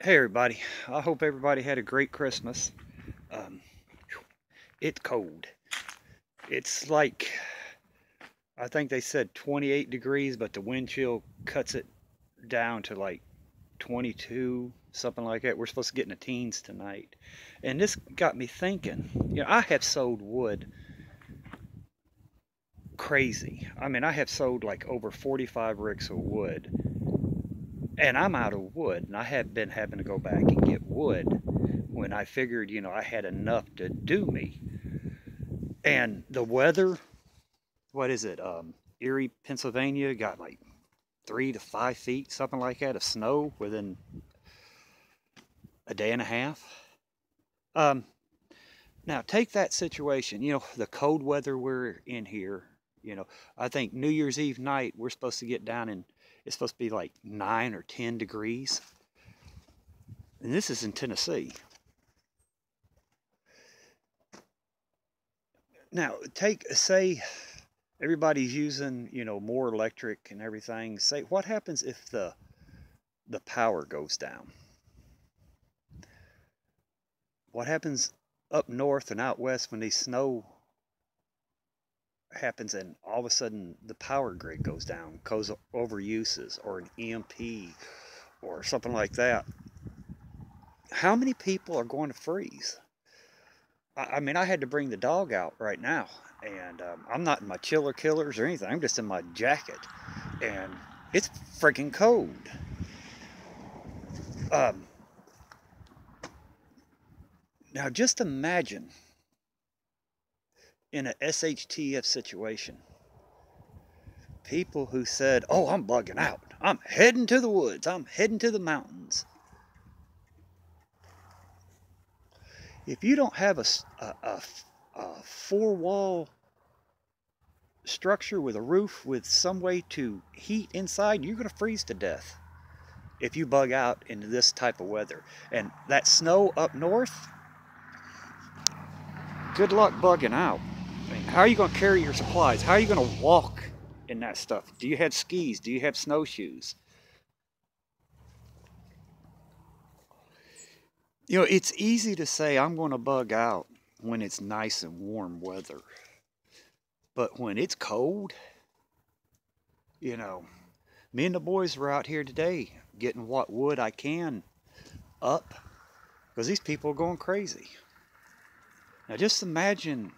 Hey everybody, I hope everybody had a great Christmas. Um, it's cold. It's like, I think they said 28 degrees, but the wind chill cuts it down to like 22, something like that. We're supposed to get in the teens tonight. And this got me thinking, I have sold wood crazy. I mean, I have sold like over 45 ricks of wood, and I'm out of wood, and I have been having to go back and get wood when I figured, I had enough to do me. And the weather, what is it? Erie, Pennsylvania got like 3 to 5 feet, something like that, of snow within a day and a half. Um, Now take that situation, the cold weather we're in here. I think New Year's Eve night we're supposed to get down and it's supposed to be like 9 or 10 degrees, and this is in Tennessee. Now say everybody's using more electric and everything. Say what happens if the power goes down? What happens up north and out west when these snow happens and all of a sudden the power grid goes down, goes overuses, or an EMP or something like that? How many people are going to freeze? I mean, I had to bring the dog out right now, and I'm not in my chiller killers or anything. I'm just in my jacket, and it's freaking cold. Um, Now, just imagine in a SHTF situation, people who said, "Oh, I'm bugging out. I'm heading to the woods. I'm heading to the mountains." If you don't have a four-wall structure with a roof with some way to heat inside, you're going to freeze to death if you bug out into this type of weather. And that snow up north, good luck bugging out. I mean, how are you going to carry your supplies? How are you going to walk in that stuff? Do you have skis? Do you have snowshoes? It's easy to say I'm going to bug out when it's nice and warm weather. But when it's cold, you know, me and the boys were out here today getting what wood I can up because these people are going crazy. Now just imagine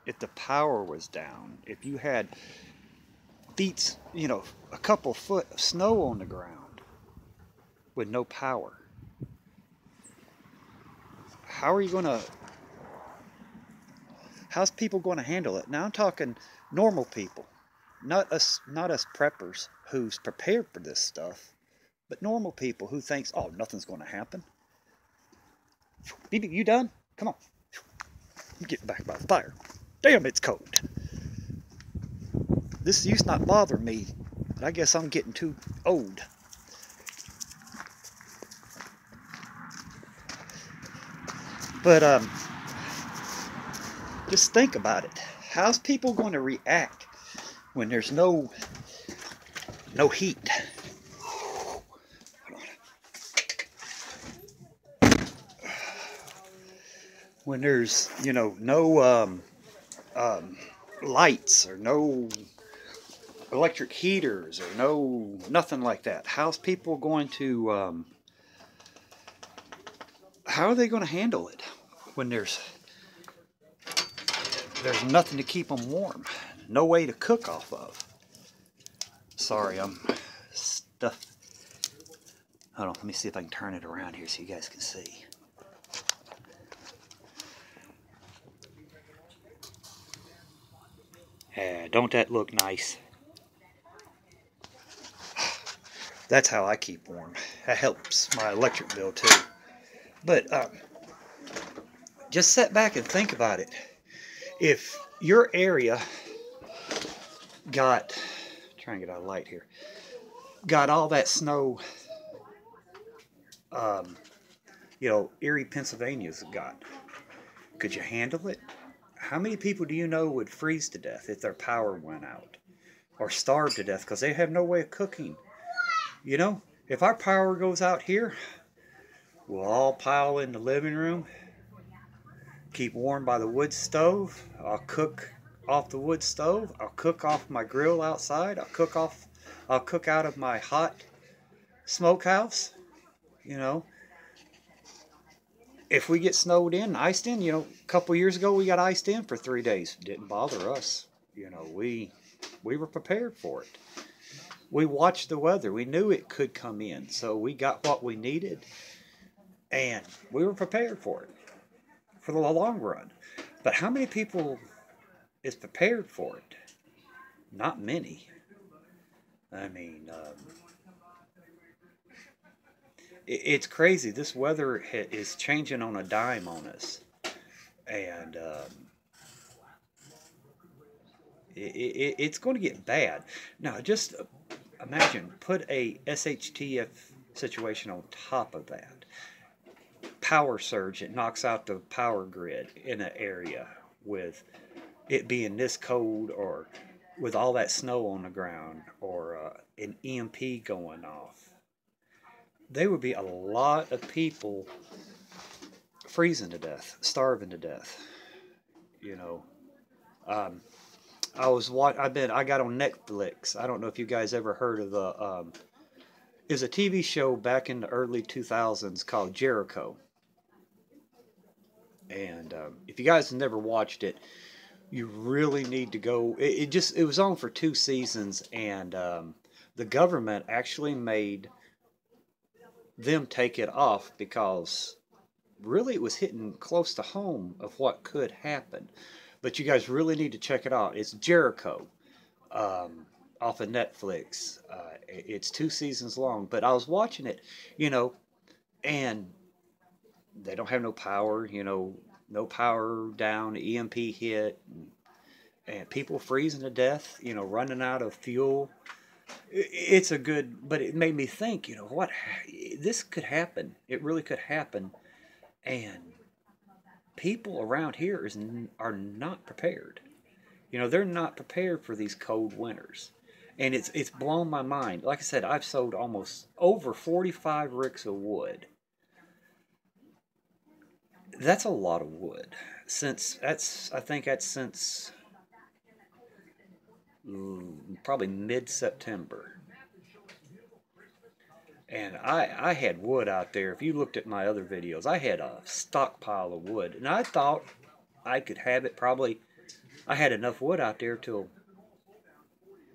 if the power was down, if you had feet, a couple foot of snow on the ground with no power. How are you going to, how's people going to handle it? Now I'm talking normal people, not us preppers who's prepared for this stuff, but normal people who thinks, oh, nothing's going to happen. You done? Come on. I'm getting back by the fire. Damn, it's cold. This used not bother me, but I guess I'm getting too old. But just think about it. How's people going to react when there's no heat? When there's no lights or no electric heaters or no nothing like that. How's people going to how are they going to handle it when there's nothing to keep them warm, no way to cook off of? Sorry, I'm stuffed. Hold on, let me see if I can turn it around here so you guys can see. Don't that look nice? That's how I keep warm. That helps my electric bill too. But just sit back and think about it. If your area got, trying to get out of light here, got all that snow, um, Erie, Pennsylvania's got, could you handle it? How many people do you know would freeze to death if their power went out? Or starve to death because they have no way of cooking? If our power goes out here, We'll all pile in the living room, keep warm by the wood stove. I'll cook off the wood stove. I'll cook off my grill outside. I'll cook out of my hot smokehouse. You know, if we get snowed in, iced in, a couple years ago we got iced in for 3 days. Didn't bother us. We were prepared for it. We watched the weather. We knew it could come in, so we got what we needed, and we were prepared for it for the long run. But how many people is prepared for it? Not many. I mean, it's crazy. This weather is changing on a dime on us, and it's going to get bad. Now, just imagine, put a SHTF situation on top of that. Power surge, it knocks out the power grid in an area with it being this cold, or with all that snow on the ground, or an EMP going off. There would be a lot of people freezing to death, starving to death. You know, I got on Netflix. I don't know if you guys ever heard of it was a TV show back in the early 2000s called Jericho. And if you guys have never watched it, you really need to go. It was on for 2 seasons, and the government actually made them take it off because really it was hitting close to home of what could happen. But you guys really need to check it out. It's Jericho, off of Netflix. It's 2 seasons long, but I was watching it, and they don't have no power, no power down, EMP hit, and people freezing to death, running out of fuel. It's a good, but it made me think, this could happen. It really could happen, and people around here are not prepared. They're not prepared for these cold winters. And it's blown my mind. Like I said, I've sold almost over 45 ricks of wood. That's a lot of wood. I think that's since probably mid-September. And I had wood out there. If you looked at my other videos, I had a stockpile of wood. And I thought I could have it probably. I had enough wood out there till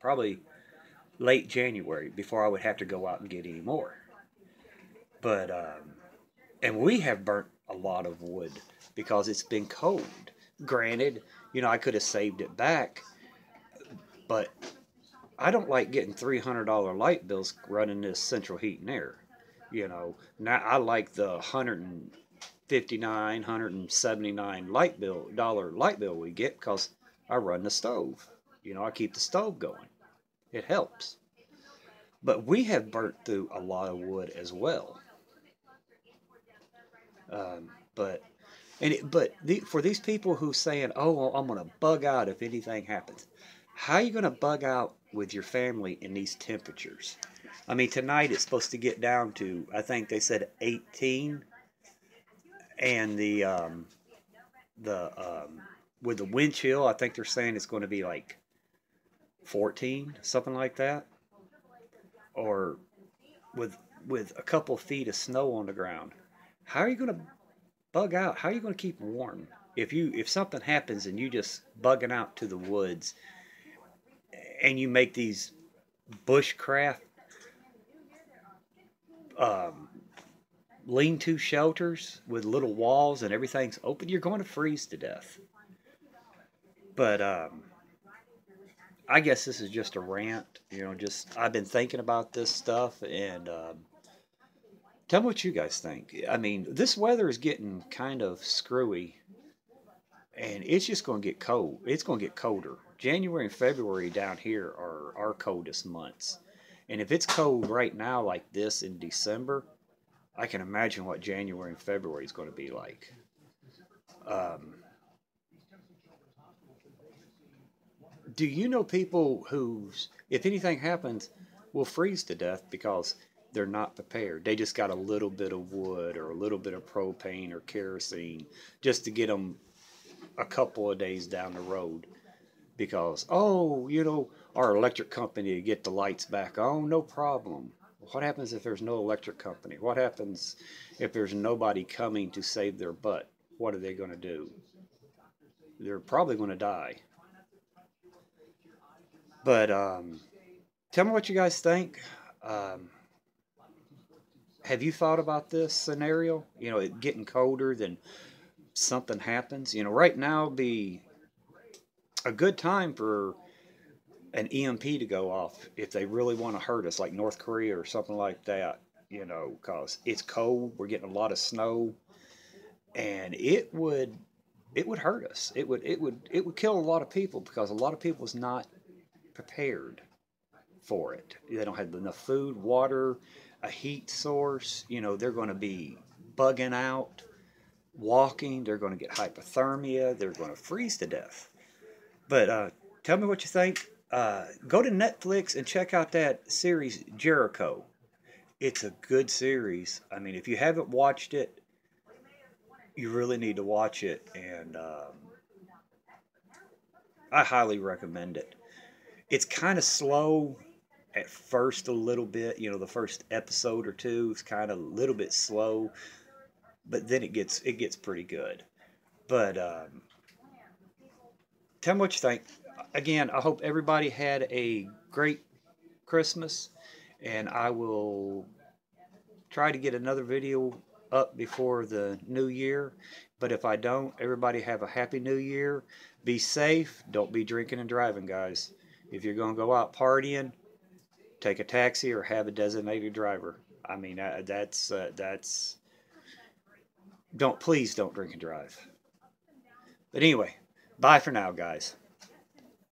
probably late January before I would have to go out and get any more. But, and we have burnt a lot of wood because it's been cold. Granted, I could have saved it back, but I don't like getting $300 light bills running this central heat and air. Now I like the $159, $179 light bill we get because I run the stove. I keep the stove going. It helps. But we have burnt through a lot of wood as well. But for these people who saying, "Oh, well, I'm going to bug out if anything happens," how are you going to bug out with your family in these temperatures? I mean, tonight it's supposed to get down to, I think they said 18, and with the wind chill, I think they're saying it's going to be like 14, something like that, or with a couple feet of snow on the ground. How are you going to bug out? How are you going to keep warm if something happens and you just bugging out to the woods, and you make these bushcraft lean-to shelters with little walls and everything's open? You're going to freeze to death. But I guess this is just a rant. I've been thinking about this stuff, and tell me what you guys think. I mean, this weather is getting kind of screwy, and it's just going to get cold. It's going to get colder. January and February down here are our coldest months. And if it's cold right now like this in December, I can imagine what January and February is going to be like. Do you know people who, if anything happens, will freeze to death because They're not prepared. They just got a little bit of wood or a little bit of propane or kerosene just to get them a couple of days down the road. Because, oh, our electric company to get the lights back on, no problem. What happens if there's no electric company? What happens if there's nobody coming to save their butt? What are they going to do? They're probably going to die. But tell me what you guys think. Um, have you thought about this scenario? It getting colder, then something happens. Right now be a good time for an EMP to go off if they really want to hurt us, like North Korea or something like that. Because it's cold, we're getting a lot of snow, and it would hurt us. It would kill a lot of people because a lot of people is not prepared for it. They don't have enough food, water, a heat source. They're going to be bugging out, walking. They're going to get hypothermia. They're going to freeze to death. But tell me what you think. Go to Netflix and check out that series Jericho. It's a good series. I mean, if you haven't watched it, you really need to watch it, and I highly recommend it. It's kind of slow at first, a little bit. The first episode or two is kind of a little bit slow, but then it gets pretty good. But tell me what you think. Again, I hope everybody had a great Christmas, and I will try to get another video up before the new year. But if I don't, everybody have a happy new year. Be safe. Don't be drinking and driving, guys. If you're going to go out partying, take a taxi or have a designated driver. I mean, that's don't please don't drink and drive. But anyway, bye for now, guys.